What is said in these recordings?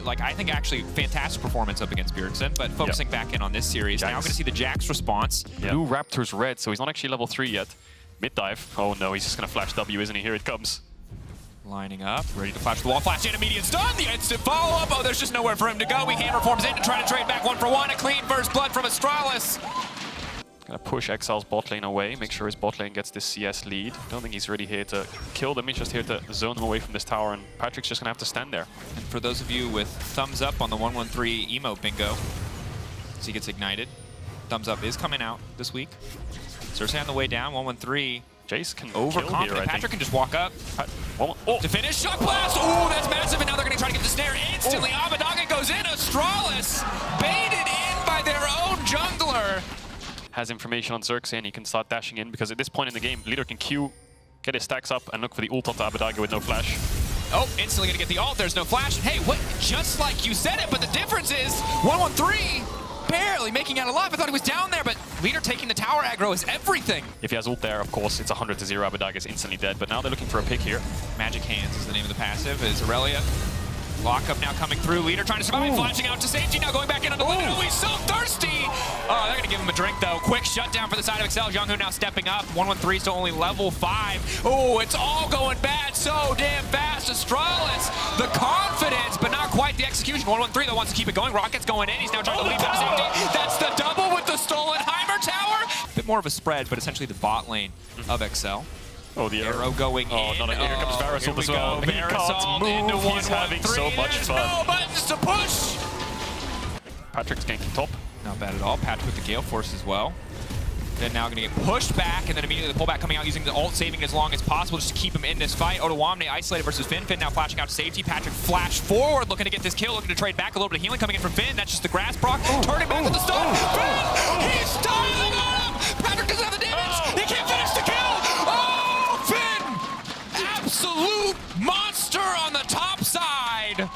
like, I think actually fantastic performance up against Bjergsen, but focusing back in on this series. Now we're going to see the Jax response. Blue Raptor's red, so he's not actually level 3 yet. Mid dive. Oh no, he's just going to flash W, isn't he? Here it comes. Lining up, ready to flash the wall, flash in, immediate stun, the instant follow-up. Oh, there's just nowhere for him to go. He hammer forms in to try to trade back 1-for-1. A clean first blood from Astralis. Gonna push Excel's bot lane away, make sure his bot lane gets this CS lead. Don't think he's really here to kill them, he's just here to zone him away from this tower, and Patrick's just gonna have to stand there. And for those of you with thumbs up on the 113 emote bingo, as he gets ignited, thumbs up is coming out this week. Cersei on the way down, 113. Jace can overconfident. Kill here, Patrick can just walk up to finish. Shock blast! Oh, that's massive, and now they're gonna try to get the snare instantly. Abbedagge goes in, Astralis baited in by their own jungler. Has information on Xerxes and he can start dashing in because at this point in the game, leader can Q, get his stacks up, and look for the ult onto Abbedagge with no flash. Oh, instantly gonna get the ult, there's no flash. Hey, what? Just like you said it, but the difference is 113 barely making out alive. I thought he was down there, but leader taking the tower aggro is everything. If he has ult there, of course, it's 100 to 0. Abbedagge is instantly dead, but now they're looking for a pick here. Magic Hands is the name of the passive, is Aurelia. Lockup now coming through. Leader trying to survive, flashing out to safety. Now going back in on the window. Oh, he's so thirsty. Oh, they're going to give him a drink, though. Quick shutdown for the side of Excel. Younghoon now stepping up. 113 still only level 5. Oh, it's all going bad so damn fast. Astralis, the confidence, but not quite the execution. 113, though, wants to keep it going. Rocket's going in. He's now trying to lead them to safety. That's the double with the stolen Heimer tower. A bit more of a spread, but essentially the bot lane of Excel. Oh, the arrow going in. No, here comes Varusult as well. He can't move. He's having so much fun. No buttons to push. Patrick's ganking top. Not bad at all. Patrick with the Gale Force as well. Then now going to get pushed back, and then immediately the pullback coming out using the ult, saving as long as possible just to keep him in this fight. Ottawamne isolated versus Finn. Finn now flashing out to safety. Patrick flash forward, looking to get this kill, looking to trade back. A little bit of healing coming in from Finn. That's just the grass proc. Turning back with the stun. Finn! He's styling on him! Patrick doesn't have the damage. He can't finish the kill! Absolute monster on the top side.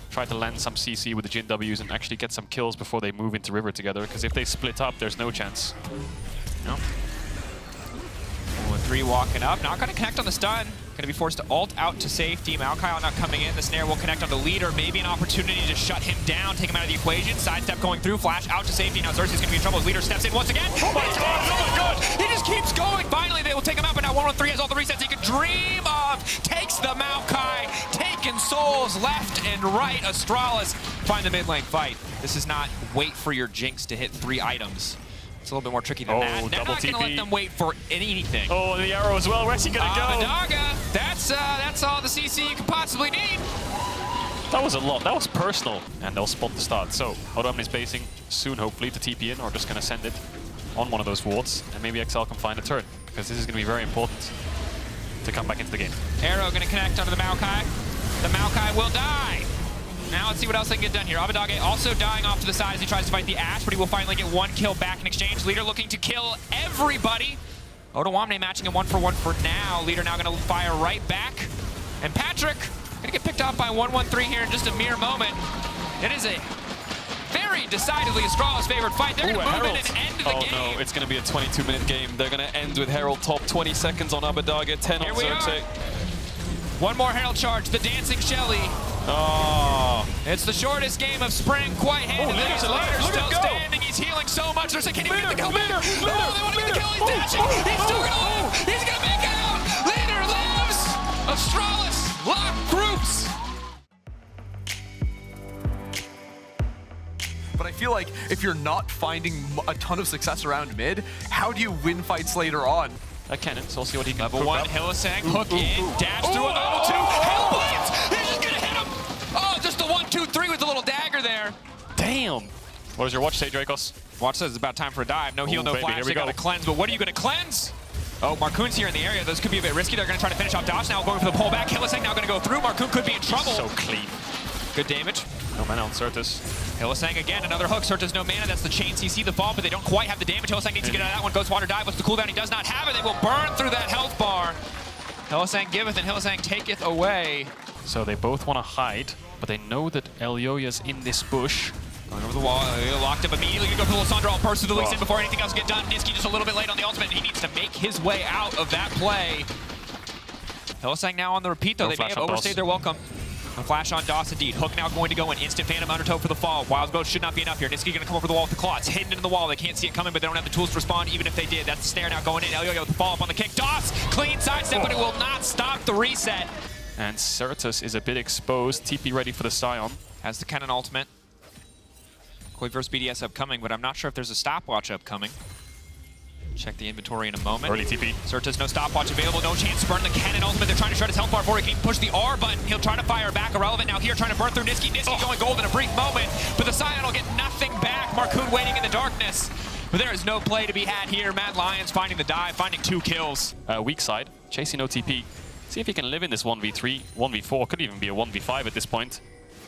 Try to land some CC with the Jhin Ws and actually get some kills before they move into River together, because if they split up, there's no chance. No. 3 walking up, not going to connect on the stun. Going to be forced to ult out to safety. Maokai not coming in. The snare will connect on the leader. Maybe an opportunity to shut him down, take him out of the equation. Sidestep going through, flash out to safety. Now Xerxes going to be in trouble as leader steps in once again. Oh my god! He just keeps going. Finally, they will take him out, but now 113 has all the resets he could dream of. Takes the Maokai, taking souls left and right. Astralis find the mid lane fight. This is not wait for your Jinx to hit 3 items. It's a little bit more tricky than that. They're not going to let them wait for anything. Oh, the arrow as well. Where's he going to go? Abbedagge, that's all the CC you could possibly need. That was a lot. That was personal. And they'll spot the start. So, Ottawamne is basing soon, hopefully, to TP in, or just going to send it on one of those wards. And maybe XL can find a turn, because this is going to be very important to come back into the game. Arrow going to connect onto the Maokai. The Maokai will die. Now let's see what else they can get done here. Abbedagge also dying off to the side as he tries to fight the Ashe, but he will finally get 1 kill back in exchange. Leader looking to kill everybody. Ottawamne matching him 1-for-1 for now. Leader now going to fire right back. And Patrick going to get picked off by 113 here in just a mere moment. It is a very decidedly Astralis favored fight. They're going to move in and end the game. Oh no, it's going to be a 22-minute game. They're going to end with Herald top, 20 seconds on Abbedagge, 10 on Xerxes. One more Herald charge, the Dancing Shelly. Oh. It's the shortest game of spring, quite handily. Leader's still standing, he's healing so much. They're saying, can he make the kill back? No, they want to make the kill, he's dashing. He's still going to live, he's going to make it out. Leader lives. Astralis lock groups. But I feel like if you're not finding a ton of success around mid, how do you win fights later on? A cannon, so we'll see what he can Level 1, Hylissang, hook in, dash through a level 2, Hellblitz! He's just gonna hit him! Oh, just the 1, 2, 3 with the little dagger there. Damn! What does your watch say, Dracos? Watch says it's about time for a dive. No heal, no flash, they gotta cleanse, but what are you gonna cleanse? Oh, Marcoon's here in the area. Those could be a bit risky. They're gonna try to finish off Dosh now, going for the pullback. Hylissang now gonna go through. Marcoon could be in trouble. So clean. Good damage. No mana on Certus. Hylissang again, another hook. Certus no mana. That's the chain CC, the fall, but they don't quite have the damage. Hylissang needs to get out of that one. Ghostwater dive. What's the cooldown? He does not have it. They will burn through that health bar. Hylissang giveth and Hylissang taketh away. So they both want to hide, but they know that Elioya's in this bush. Going over the wall, locked up immediately. Gonna go for Lysandra. All burst through the leaks in before anything else get done. Niski just a little bit late on the ultimate. He needs to make his way out of that play. Hylissang now on the repeat, though. They may have overstayed their welcome. A flash on DOS indeed. Hook now going to go in. Instant Phantom Undertow for the fall. Wild's Boat should not be enough here. Niski going to come over the wall with the claw. It's hidden into the wall. They can't see it coming, but they don't have the tools to respond even if they did. That's the snare now going in. Elyoyo with the follow up on the kick. DOS, clean sidestep, but it will not stop the reset. And Certus is a bit exposed. TP ready for the Scion. Has the cannon ultimate. Koi versus BDS upcoming, but I'm not sure if there's a stopwatch upcoming. Check the inventory in a moment. Early TP. Certus, no stopwatch available, no chance to burn the cannon ultimate. They're trying to shred his health bar before he can push the R button. He'll try to fire back. Irrelevant now here, trying to burn through Niski. Niski going gold in a brief moment, but the Scion will get nothing back. Marcoon waiting in the darkness. But there is no play to be had here. Mad Lions finding the dive, finding 2 kills. Weak side, chasing no TP. See if he can live in this 1v3, 1v4. Could even be a 1v5 at this point.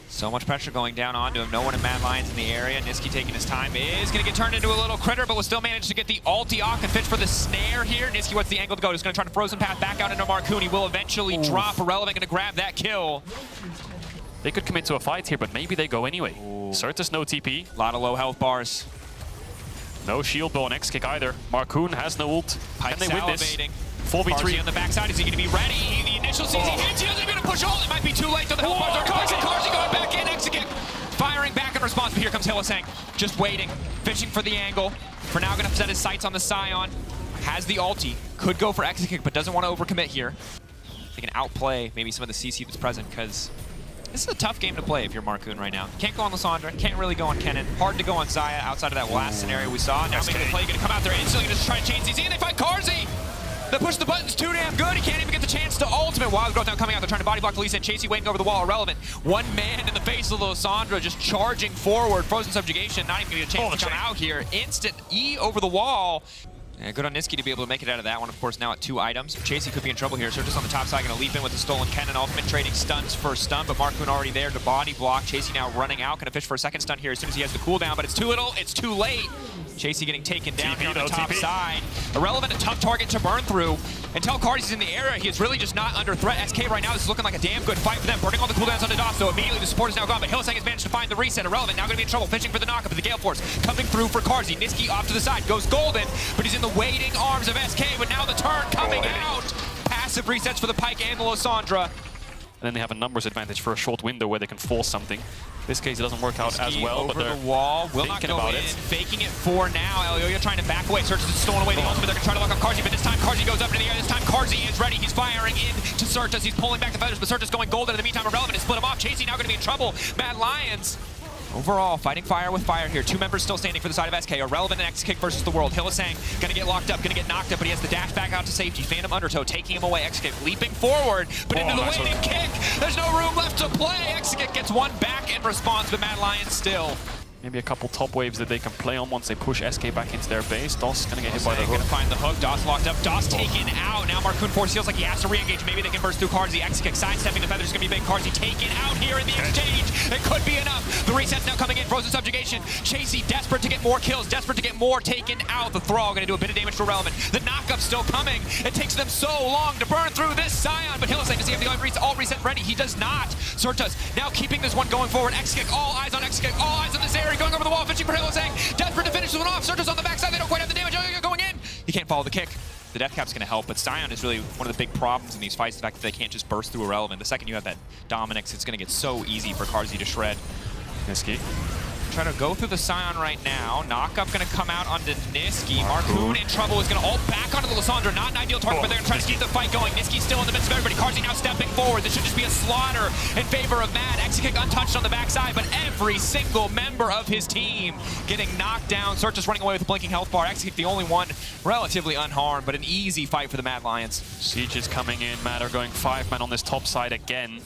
So much pressure going down onto him. No one in Mad Lions in the area. Niski taking his time. Is going to get turned into a little critter, but will still manage to get the ulti off and fish for the snare here. Niski, what's the angle to go? He's going to try to frozen path back out into Marcoon. He will eventually drop. Irrelevant going to grab that kill. They could commit to a fight here, but maybe they go anyway. Certus no TP. A lot of low health bars. No shield blow on X-Kick either. Marcoon has no ult. Can they win this? 4v3 on the backside. Is he going to be ready? The initial CZ hits. He doesn't even push ult. It might be too late. So the health bars are coming. Carzzy going back in. X-Kick firing back in response. But here comes Hylissang. Just waiting. Fishing for the angle. For now, going to set his sights on the Scion. Has the ulti. Could go for X-Kick, but doesn't want to overcommit here. They can outplay maybe some of the CC that's present, because this is a tough game to play if you're Marcoon right now. Can't go on Lissandra, can't really go on Kennen. Hard to go on Xayah outside of that last scenario we saw. Now maybe the play going to come out there instantly, just try to change CZ, and they find Carzzy! They push the buttons too damn good. He can't even get the chance to ultimate. Wild Growth now coming out. They're trying to body block the Lee Sin. Chasey waiting over the wall. Irrelevant. One man in the face of Lissandra just charging forward. Frozen Subjugation. Not even going to get a chance to come out here. Instant E over the wall. Yeah, good on Niski to be able to make it out of that one. Of course, now at 2 items. Chasey could be in trouble here. So just on the top side, going to leap in with the stolen cannon ultimate, trading stuns for stun. But Marcoon already there to body block. Chasey now running out. Going to fish for a second stun here as soon as he has the cooldown. But it's too little. It's too late. Chasey getting taken down here on the top side. Irrelevant, a tough target to burn through. Until Carzzy's in the area, he is really just not under threat. SK right now, this is looking like a damn good fight for them. Burning all the cooldowns onto DOS, so immediately the support is now gone. But Hylissang has managed to find the reset. Irrelevant, now going to be in trouble, fishing for the knockup of the Gale Force. Coming through for Carzzy. Niski off to the side, goes golden, but he's in the waiting arms of SK. But now the turn coming out. Passive resets for the Pyke and the Lissandra. And then they have a numbers advantage for a short window where they can force something. In this case, it doesn't work out as well, but they're the wall. Will not go in. Faking it for now. Elyoyo trying to back away. Certus is stolen away the ultimate. They're going to try to lock up Carzzy, but this time Carzzy goes up into the air. This time Carzzy is ready. He's firing in to Certus. He's pulling back the feathers, but Certus going golden. In the meantime, Irrelevant has split him off. Chasey now going to be in trouble. Mad Lions. Overall, fighting fire with fire here. 2 members still standing for the side of SK. Irrelevant and X-Kick versus the world. Hylissang going to get locked up, going to get knocked up, but he has the dash back out to safety. Phantom Undertow taking him away. X-Kick leaping forward, but into the waiting kick. There's no room left to play. X-Kick gets one back in response, but Mad Lions still. Maybe a couple top waves that they can play on once they push SK back into their base. DOS gonna get hit by the hook. Gonna find the hook. DOS locked up. DOS taken out. Now Marcoon Force feels like he has to re-engage. Maybe they can burst through Carzzy. X-Kick sidestepping the feathers is gonna be big. Carzzy taken out here in the exchange. It could be enough. The reset's now coming in. Frozen Subjugation. Chasey desperate to get more kills. Desperate to get more taken out. The Thrall gonna do a bit of damage to Irrelevant. The knockup's still coming. It takes them so long to burn through this Scion. But Hylissang, does he have the all reset ready? He does not. Certus now keeping this one going forward. X-Kick, all eyes on X-Kick. All eyes on this area. Going over the wall, fishing for Hylissang, desperate to finish this one off. Certus on the backside, they don't quite have the damage. Going in. He can't follow the kick. The death cap's going to help, but Scion is really one of the big problems in these fights, the fact that they can't just burst through Irrelevant. The second you have that Dominix, it's going to get so easy for Carzzy to shred. Niski. Try to go through the Scion right now. Knockup going to come out onto Niski. Marcoon in trouble is going to ult back onto the Lissandra. Not an ideal target, but they're going to try to keep the fight going. Niski's still in the midst of everybody. Carzzy now stepping forward. This should just be a slaughter in favor of Mad. X-Kick untouched on the backside, but every single member of his team getting knocked down. Certus running away with a blinking health bar. X-Kick the only one relatively unharmed, but an easy fight for the Mad Lions. Siege is coming in. Mad are going 5-man on this top side again.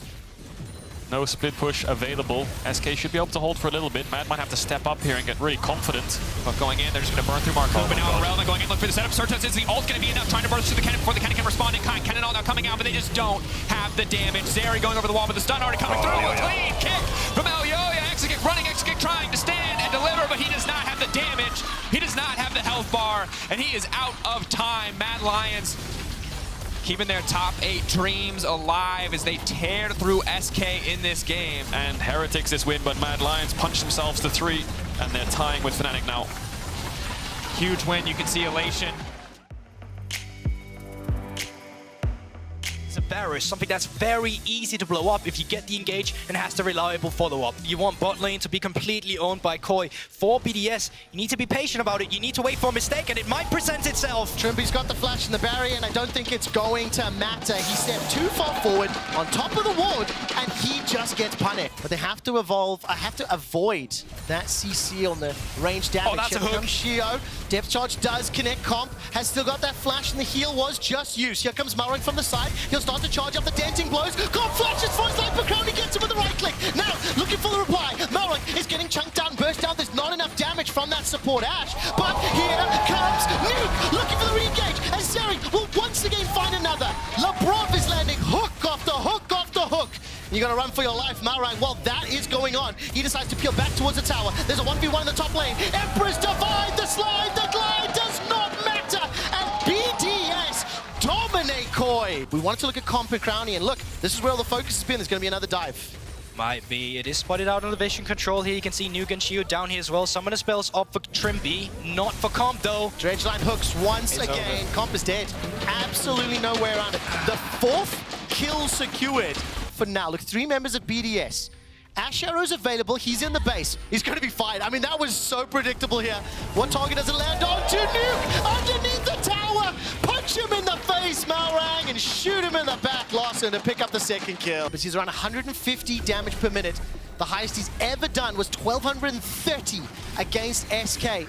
No split push available. SK should be able to hold for a little bit. Mad might have to step up here and get really confident. But going in, they're just going to burn through Marcoon. But now Irrelevant going in, look for the setup. Certus, is the ult going to be enough? Trying to burst through the cannon before the cannon can respond in kind. Cannon all now coming out, but they just don't have the damage. Zeri going over the wall, but the stun already coming through. A clean kick from Elyoyo. X-Kick running, X-Kick trying to stand and deliver, but he does not have the damage. He does not have the health bar, and he is out of time. Mad Lions keeping their top 8 dreams alive as they tear through SK in this game. And Heretics this win, but Mad Lions punch themselves to 3, and they're tying with Fnatic now. Huge win, you can see elation. It's a Varus, something that's very easy to blow up if you get the engage and has the reliable follow-up. You want bot lane to be completely owned by Koi. For BDS, you need to be patient about it. You need to wait for a mistake, and it might present itself. Trimby's got the flash in the barrier, and I don't think it's going to matter. He stepped too far forward on top of the ward, and he just gets punished. But they have to evolve. I have to avoid that CC on the range damage. Oh, that's a Here hook. comes Shio. Depth charge does connect. Comp has still got that flash, and the heal was just used. Here comes Malrang from the side. He'll start to charge up the denting blows. Comp flashes for his life, but Crowley gets him with the right click. Now, looking for the reply. Malrang is getting chunked down, burst down. There's not enough damage from that support Ashe. But here comes Nuke, looking for the re-engage. And Seri will once again find another. LeBron is landing hook after hook after hook. You gotta run for your life, Malrang. Well, that is going on. He decides to peel back towards the tower. There's a 1v1 in the top lane. Empress divide, the slide, the glide does not matter. And BDS dominate Koi. We wanted to look at Comp and Crowny, and look, this is where all the focus has been. There's gonna be another dive. Might be. It is spotted out on the vision control here. You can see Nuke and Shio down here as well. Some of the spells up for Trimby, not for Comp though. Dredgeline hooks once It's again. over. Comp is dead. Absolutely no way around it. The 4th kill secured for now. Look, 3 members of BDS. Ashe Arrow's available. He's in the base. He's going to be fine. I mean, that was so predictable here. What target does it land on? To Nuke underneath the tower. Punch him in the face, Malrang, and shoot him in the back. Lawson to pick up the 2nd kill. But he's around 150 damage per minute. The highest he's ever done was 1,230 against SK.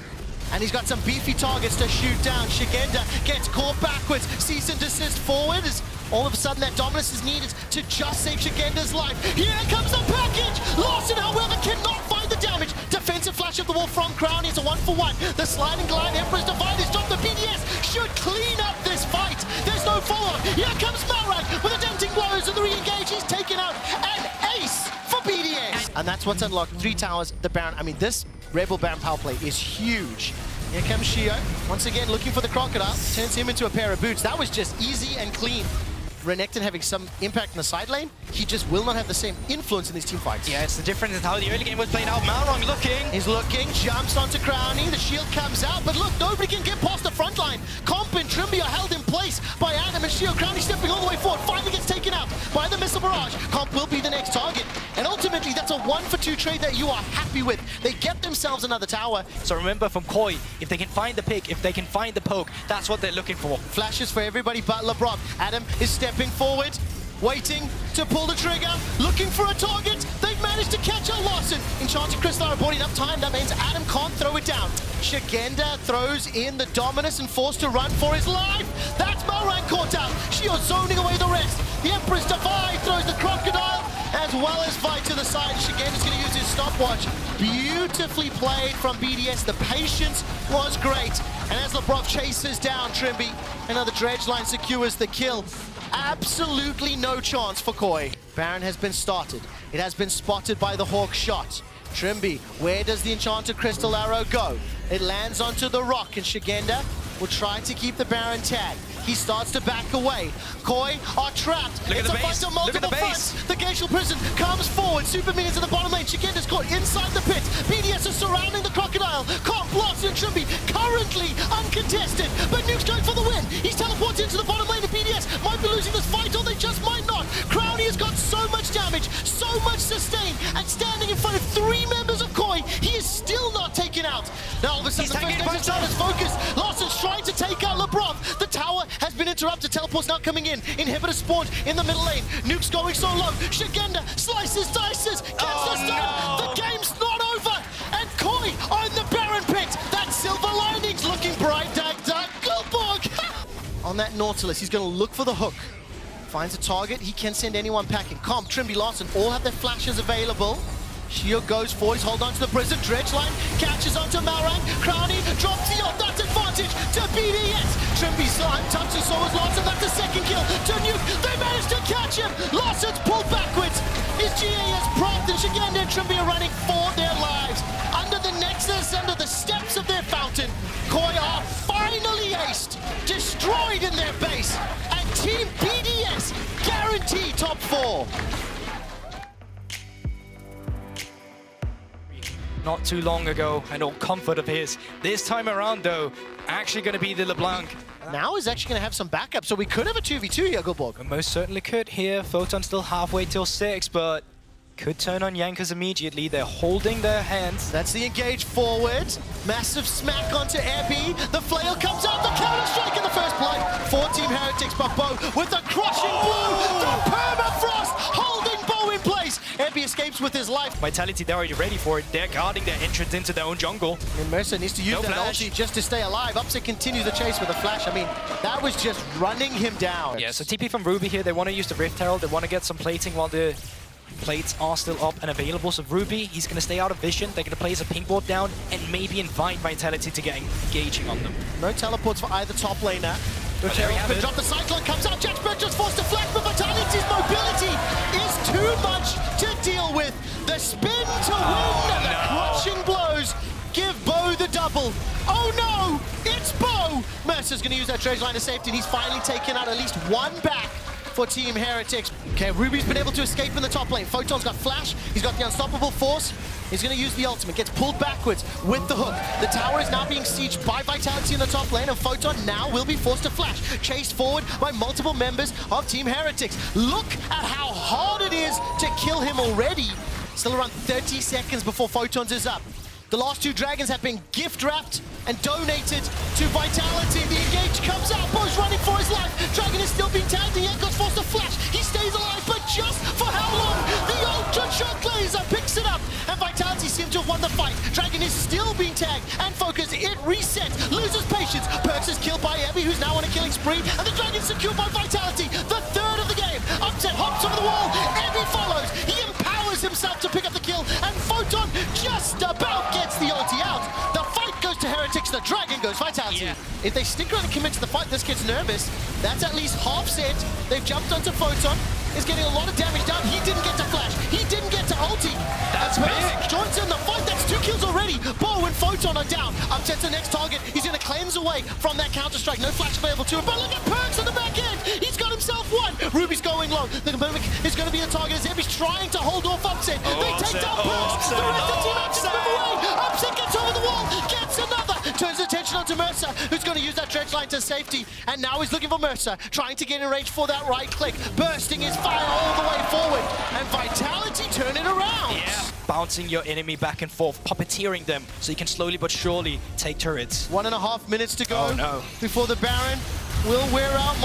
And he's got some beefy targets to shoot down. Shigenda gets caught backwards. Cease and desist forward as all of a sudden that dominance is needed to just save Shigenda's life. Here comes the package! Lawson, however, cannot find the damage. Defensive flash of the wall from Crown. It's a 1-for-1. The sliding glide, Emperor's Divide is dropped. The BDS should clean up this fight. There's no follow-up. Here comes Malrang with the denting blows and the re-engage. He's taken out an ace for BDS. And that's what's unlocked. 3 towers, the Baron. I mean, this Rebel Baron power play is huge. Here comes Shio, once again looking for the Crocodile, turns him into a pair of boots. That was just easy and clean. Renekton having some impact in the side lane, he just will not have the same influence in these team fights. Yeah, it's the difference in how the early game was played out. Malrang looking. He's looking, jumps onto Crowny, the shield comes out, but look, nobody can get past the front line. Comp and Trimby are held in place by Adam and Shio. Crowny stepping all the way forward, finally gets taken out by the Missile Barrage. Comp will be the next target, and ultimately that's a 1-for-2 trade that you are happy with. They get themselves another tower. So remember from Koi, if they can find the pick, if they can find the poke, that's what they're looking for. Flashes for everybody but LeBron. Adam is stepping forward, waiting to pull the trigger, looking for a target. They've managed to catch a Lawson. Enchanted Crystal are bought enough time. That means Adam can't throw it down. Shigenda throws in the Dominus and forced to run for his life. That's Malrang caught out. Shio zoning away the rest. The Empress Divide throws the Crocodile as well as fight to the side. Shigenda's going to use his stopwatch. Beautifully played from BDS. The patience was great. And as LeBron chases down Trimby, another dredge line secures the kill. Absolutely no chance for Koi. Baron has been started. It has been spotted by the Hawk shot. Trimby, where does the Enchanted Crystal Arrow go? It lands onto the rock, and Shigenda will try to keep the Baron tagged. He starts to back away. Koi are trapped. Look at It's the a fight base. on Look at multiple the fronts. base. The Glacial Prison comes forward. Super minions in the bottom lane. Shigenda's caught inside the pit. BDS is surrounding the Crocodile. Comp, Lawson, and Trimby currently uncontested. But Nuke's going for the win. He's teleported into the bottom lane, and BDS might be losing this fight, or they just might not. Crowny has got so much damage, so much sustain, and standing in front of 3 members of Koi, he is still not taken out. Now all of a sudden, He's the first taking Nexus Tower is focused. Lawson's trying to take out LeBron. The tower has been interrupted. Teleport's now coming in. Inhibitor spawned in the middle lane. Nuke's going so low. Shigenda slices, dices, gets the stun. no. The game's not over. And Koi are in the Baron pit. That silver lining's looking bright. Dag, Gulborg. On that Nautilus, he's going to look for the hook. Finds a target. He can send anyone packing. Comp, Trimby, Lawson all have their flashes available. Shio goes forward, he's hold on to the prison. Dredge line catches onto Malrang. Crowny drops the ult. That's advantage to BDS. Trimby slime touches, so was Lawson. That's the 2nd kill to Nuke. They managed to catch him. Lawson's pulled backwards. His GAS prompt, and Shigenda and Trimby are running for their lives. Under the Nexus, under the steps of their fountain, Koi are finally aced, destroyed in their base, and Team BDS guarantee top 4. Not too long ago, an old comfort of his. This time around, though, actually going to be the LeBlanc. Now is actually going to have some backup, so we could have a 2v2 here, Gulborg. We most certainly could here. Photon still halfway till 6, but could turn on Jankos immediately. They're holding their hands. That's the engage forward. Massive smack onto Ebby. The flail comes out. The counter strike in the first blood for Team Heretics. But Bo with a crushing blow. The permafrost holding Bo in place. Ebby escapes with his life. Vitality, they're already ready for it. They're guarding their entrance into their own jungle. And Mercer needs to use No that flash. ulti just to stay alive. Upset continues the chase with a flash. I mean, that was just running him down. Yeah, so TP from Ruby here. They want to use the Rift Herald. They want to get some plating while the plates are still up and available. So Ruby, he's going to stay out of vision. They're going to place a pink ward down and maybe invite Vitality to get engaging on them. No teleports for either top laner. But there we have it. Drop the Cyclone, comes out, Jack Spectre's forced to flank, but Vitality's mobility is too much to deal with. The spin to win and the crushing blows give Bo the double. Oh no, it's Bo! Mercer's going to use that treasure line of safety, and he's finally taken out at least one back for Team Heretics. Okay, Ruby's been able to escape in the top lane. Photon's got flash, he's got the unstoppable force. He's going to use the ultimate, gets pulled backwards with the hook. The tower is now being sieged by Vitality in the top lane, and Photon now will be forced to flash. Chased forward by multiple members of Team Heretics. Look at how hard it is to kill him already. Still around 30 seconds before Photon's is up. The last two dragons have been gift-wrapped and donated to Vitality. The engage comes out, Bo's running for his life. Dragon is still being tagged, and Jankos forced to flash. He stays alive, but just for how long? The Ultra Shock Laser picks it up, and Vitality seem to have won the fight. Dragon is still being tagged and focused. It resets, loses patience. Perks is killed by Ebby, who's now on a killing spree, and the Dragon's secured by Vitality. The third of the game. Upset hops over the wall. Ebby follows. He empowers himself to pick up the kill, and Photon just about gets the ulti out. The fight goes to Heretics, the Dragon goes Vitality. Yeah. If they stick around and commit to the fight, this kid's nervous. That's at least half set. They've jumped onto Photon. Is getting a lot of damage down. He didn't get to flash. He didn't get to ulti. That's big. Joins in the fight. That's 2 kills already. Bo and Photon are down. Upset's the next target. He's going to cleanse away from that counter-strike. No flash available to him. But look at Perks on the back end. He's got himself one. Ruby's going low. The Mimic is going to be the target as Ebby's trying to hold off Upset. They take down Perks. The rest of the team actions move away. Upset gets over the wall. Gets another. Turns attention onto Mercer, who's going to use that dredge line to safety. And now he's looking for Mercer, trying to get in range for that right click. Bursting his fire all the way forward. And Vitality turn it around. Yeah. Bouncing your enemy back and forth, puppeteering them so you can slowly but surely take turrets. 1.5 minutes to go Oh, no. before the Baron will wear out.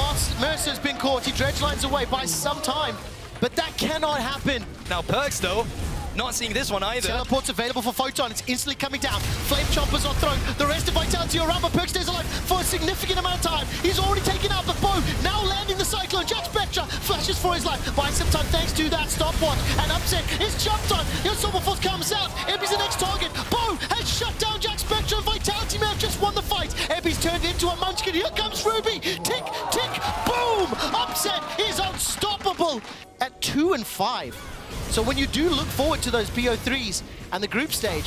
Mercer's been caught. He dredge lines away by some time. But that cannot happen. Now Perks, though, not seeing this one either. Teleport's available for Photon. It's instantly coming down. Flame Chompers on throne. The rest of Vitality are around, but Perk stays alive for a significant amount of time. He's already taken out the Bo. Now landing the Cyclone. Jack Spectre flashes for his life. Buying some time thanks to that stopwatch. And Upset is jumped on. Your Silver Force comes out. Ebby's the next target. Bo has shut down Jack Spectre. Vitality may have just won the fight. Ebby's turned into a munchkin. Here comes Ruby. Tick, tick, boom. Upset is unstoppable at 2 and 5. So when you do look forward to those BO3s and the group stage,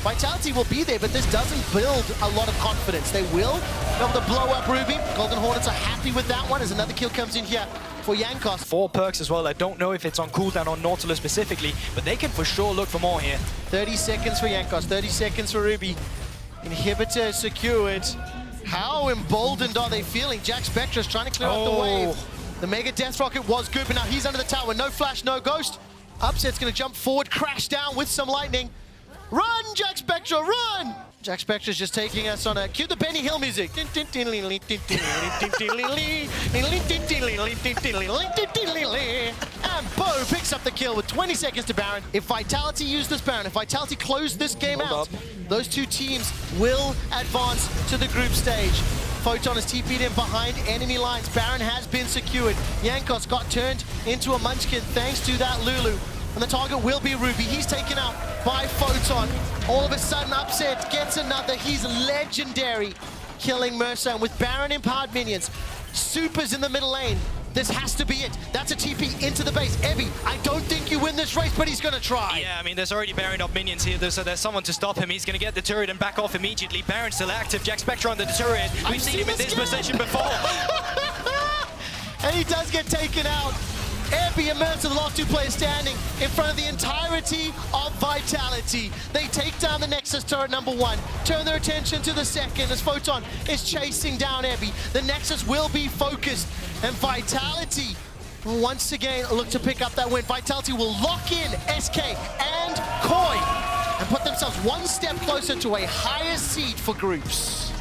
Vitality will be there, but this doesn't build a lot of confidence. They will be able to blow up Ruby. Golden Hornets are happy with that one as another kill comes in here for Jankos. 4 Perks as well. I don't know if it's on cooldown on Nautilus specifically, but they can for sure look for more here. 30 seconds for Jankos, 30 seconds for Ruby. Inhibitor secured. How emboldened are they feeling? Jack Spectra's trying to clear out the wave. The Mega Death Rocket was good, but now he's under the tower. No flash, no ghost. Upset's going to jump forward, crash down with some lightning. Run, Jack Spectra, run! Jack Spectra's just taking us on a... Cue the Benny Hill music. And Bo picks up the kill with 20 seconds to Baron. If Vitality use this Baron, if Vitality close this game out, those two teams will advance to the group stage. Photon is TP'd in behind enemy lines. Baron has been secured. Jankos got turned into a munchkin thanks to that Lulu. And the target will be Ruby. He's taken out by Photon. All of a sudden, Upset gets another. He's legendary, killing Mercer. And with Baron empowered minions, Supers in the middle lane, this has to be it. That's a TP into the base. Ebby, I don't think you win this race, but he's going to try. Yeah, I mean, there's already Baron up minions here, so there's someone to stop him. He's going to get the turret and back off immediately. Baron's still active. Jack Spectre on the turret. We've seen him in this position before. And he does get taken out. Airbnb and Mercer, the last two players standing in front of the entirety of Vitality. They take down the Nexus turret number 1, turn their attention to the second as Photon is chasing down Ebby. The Nexus will be focused, and Vitality will once again look to pick up that win. Vitality will lock in SK and Koi and put themselves one step closer to a higher seed for groups.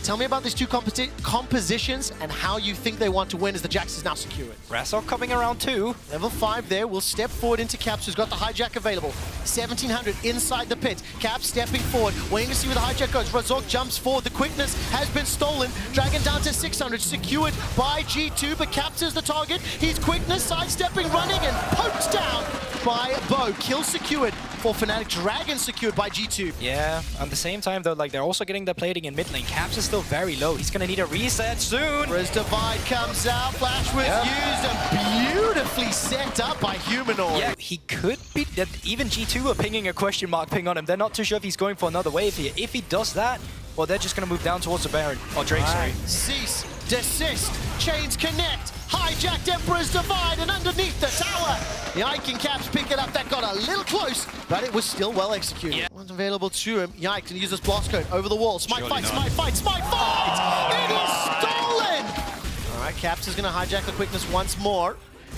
Tell me about these two compositions and how you think they want to win as the Jax is now secured. Razork coming around too. Level 5 there will step forward into Caps, who's got the hijack available. 1700 inside the pit. Caps stepping forward, waiting to see where the hijack goes. Razork jumps forward. The quickness has been stolen. Dragon down to 600, secured by G2, but Caps is the target. He's quickness, sidestepping, running, and poked down by Bo. Kill secured for Fnatic. Dragon secured by G2. Yeah, at the same time though, like they're also getting the plating in mid lane. Caps is still very low. He's gonna need a reset soon. Riz Divide comes out. Flash was used and beautifully set up by Humanoid. Yeah, he could be. Even G2 are pinging a question mark ping on him. They're not too sure if he's going for another wave here. If he does that, well, they're just gonna move down towards the Baron. Or Drake, sorry. Cease, desist, chains connect. Hijacked Emperor's Divide, and underneath the tower, the Ike and Caps pick it up. That got a little close, but it was still well executed. Yeah. One's available to him. Yike can use this blast code over the wall. Smite fight, smite fight, smite fight! It is stolen! All right, Caps is going to hijack the quickness once more.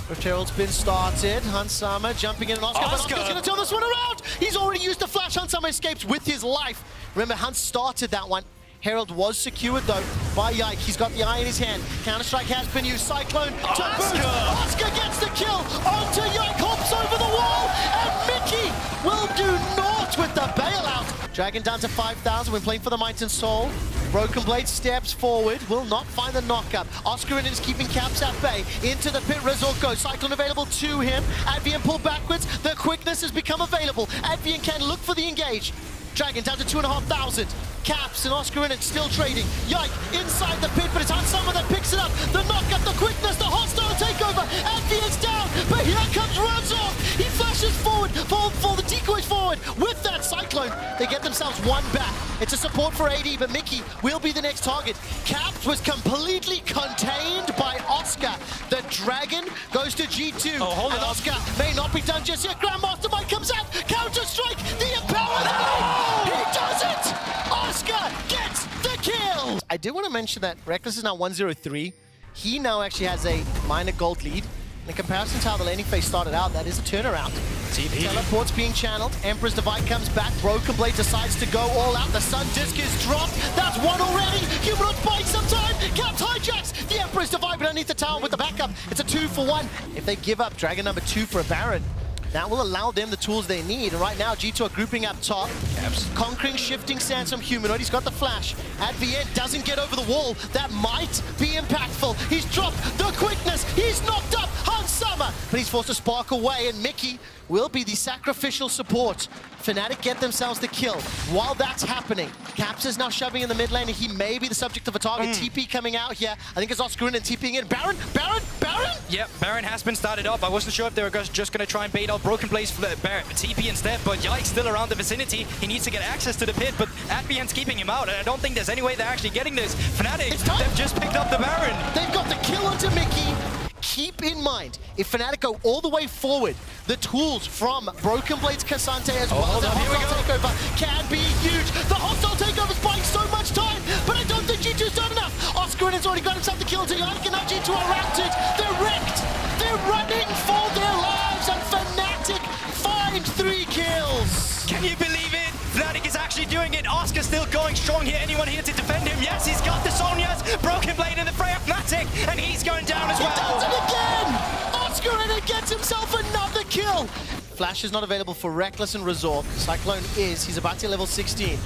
Rift Herald's been started. Hansama jumping in, and Oscar, but Oscar's going to turn this one around! He's already used the flash. Hansama escapes with his life. Remember, Hans started that one. Herald was secured though by Yike. He's got the eye in his hand. Counter-strike has been used. Cyclone to boost. Oscar gets the kill onto Yike, hops over the wall, and Mickey will do naught with the bailout. Dragon down to 5,000 when playing for the Might and Soul. Broken Blade steps forward, will not find the knockup. Oscar is keeping Caps at bay. Into the pit, Razork goes. Cyclone available to him. Advian pulled backwards. The quickness has become available. Advian can look for the engage. Dragon down to 2,500. Caps and Oscar in it, still trading. Yike inside the pit, but it's Hansama that picks it up. The knockup, the quickness, the hostile takeover. Advian's down, but here comes Razork. He flashes forward for the decoys forward with that Cyclone. They get themselves one back. It's a support for AD, but Mickey will be the next target. Caps was completely contained by Oscar. The Dragon goes to G2, and Oscar may not be done just yet. Grandmaster Mike comes out, Counter-Strike, the empowerment. He does it! Oscar gets the kill! I did want to mention that Reckless is now 1-0-3. He now actually has a minor gold lead. In comparison to how the laning phase started out, that is a turnaround. Teleports being channeled. Emperor's Divide comes back. Broken Blade decides to go all out. The Sun Disc is dropped. That's one already. Humanoid buying some time. Caps hijacks the Emperor's Divide, but underneath the tower with the backup. It's a 2-for-1. If they give up Dragon number 2 for a Baron, that will allow them the tools they need. And right now, G2 are grouping up top. Caps conquering shifting sands from Humanoid. He's got the flash. At the end, doesn't get over the wall. That might be impactful. He's dropped the quickness. He's knocked up Hansama, but he's forced to spark away, and Mickey will be the sacrificial support. Fnatic get themselves the kill. While that's happening, Caps is now shoving in the mid lane, and he may be the subject of a target. TP coming out here. I think it's Oscar and TPing in. Baron? Yep, Baron has been started up. I wasn't sure if they were just going to try and bait out Broken Blaze TP instead, but Yike's still around the vicinity. He needs to get access to the pit, but Advian's keeping him out, and I don't think there's any way they're actually getting this. Fnatic, they've just picked up the Baron. They've got the kill onto Mickey. Keep in mind, if Fnatic go all the way forward, the tools from Broken Blade's Cassante as well as the hostile takeover can be huge. The hostile takeover is buying so much time, but I don't think G2's done enough. Oscar has already got himself the kill into Yike, and now G2 are routed. They're wrecked. They're running for their lives, and Fnatic find 3 kills. Can you believe it? Fnatic is actually doing it. Oscar still going strong here. Anyone here to defend him? Yes, he's got the Sonias. Broken Blade in the fray of Fnatic, and he's going down as well. He does it again! Oscar and it gets himself another kill. Flash is not available for Reckless and Razork. Cyclone is. He's about to level 16.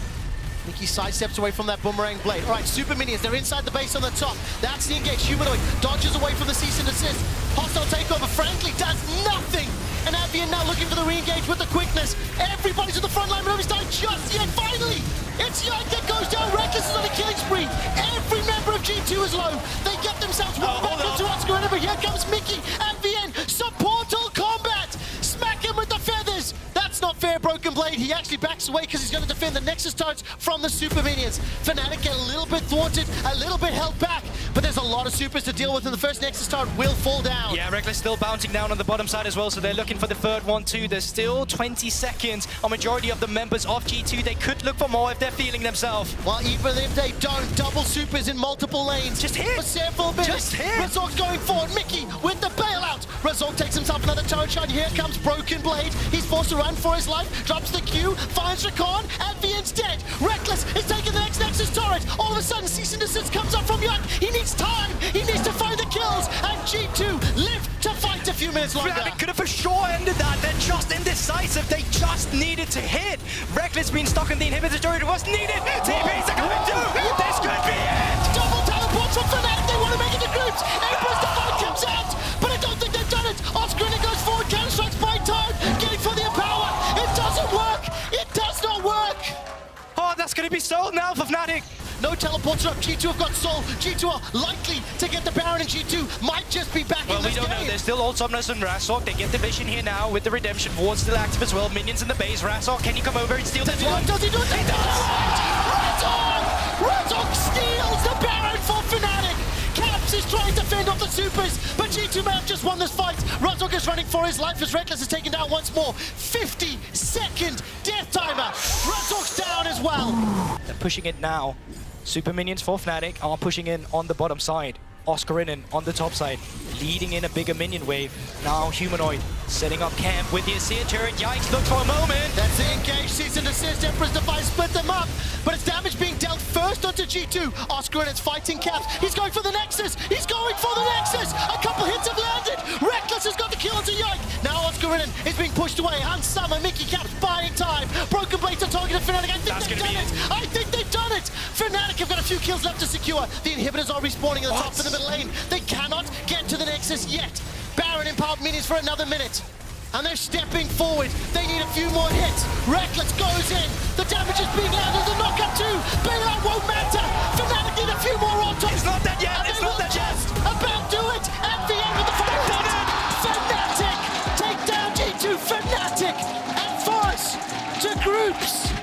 Mickey sidesteps away from that boomerang blade. All right, Super Minions, they're inside the base on the top. That's the engage. Humanoid dodges away from the cease and desist. Hostile takeover, frankly, does nothing. And Advian now looking for the re-engage with the quickness. Everybody's at the front line, but nobody's done just yet. Finally, it's Yike that goes down. Reckless is on a killing spree. Every member of G2 is low. They get themselves one back into Oscar, and here comes Mickey. Advian, supportal combat. Smack him with the feathers. That's not fair, Broken Blade. He actually backs away because he's going to defend the Nexus turrets from the Super Minions. Fnatic get a little bit thwarted, a little bit held back, but but there's a lot of supers to deal with, and the first Nexus turret will fall down. Yeah, Reckless still bouncing down on the bottom side as well, so they're looking for the third one too. There's still 20 seconds. A majority of the members of G2, they could look for more if they're feeling themselves. Well, even if they don't, double supers in multiple lanes. Just hit. For Sample Minute. Just hit. Razor's going forward. Mickey with the bailout. Razor takes himself another turret shot. Here comes Broken Blade. He's forced to run for his life. Drops the Q. Finds Rakan. And Vian's dead. Reckless is taking the next Nexus turret. All of a sudden, cease and desist comes up from Young. He needs time. He needs to find the kills. And G2 live to fight a few minutes longer. Fnatic could have for sure ended that. They're just indecisive. They just needed to hit. Reckless being stuck in the inhibitor turret was needed. TPs are coming through. This could be it. Double teleports from Fnatic. They want to make it to groups. Emperor's Divine comes out, but I don't think they've done it. Oscar goes forward. Counter strikes by time. Getting for the Empower. It doesn't work. It does not work. Oh, that's going to be sold now for Fnatic. No teleports up. G2 have got Soul. G2 are likely to get the Baron, and G2 might just be back Well, in we this don't game. know. There's still Old Somnus and Razork. They get the vision here now with the Redemption Ward still active as well. Minions in the base. Razork, can you come over and steal this one? Does he do it? He does! Razork! Razork steals the Baron for Fnatic! Caps is trying to fend off the supers, but G2 may have just won this fight. Razork is running for his life as Reckless is taken down once more. 50-second death timer. Razork's down as well. They're pushing it now. Super minions for Fnatic are pushing in on the bottom side. Oscarinen on the top side, leading in a bigger minion wave. Now Humanoid setting up camp with the Asir turret. Yikes, look for a moment. That's the engage, cease and desist. Emperor's Defiance split them up, but it's damage being dealt first onto G2. Oscarinen's fighting Caps. He's going for the Nexus. He's going for the Nexus. A couple hits have landed. Reckless has got the kill onto Yike. Now Oscarinen is being pushed away. Hans Summer, Mickey Caps buying time. Broken Blade to target of Fnatic. I think they've done it. I think they've done it. Fnatic have got a few kills left to secure. The inhibitors are respawning at the top of the middle lane. They cannot get to the Nexus yet. Baron empowered minions for another minute. And they're stepping forward. They need a few more hits. Reckless goes in. The damage is being landed. The knockup too. Bailout won't matter. Fnatic need a few more on top. It's not that yet. It's not that yet. Just about do it. At the end of the fight. Fnatic take down G2. Fnatic advance to groups.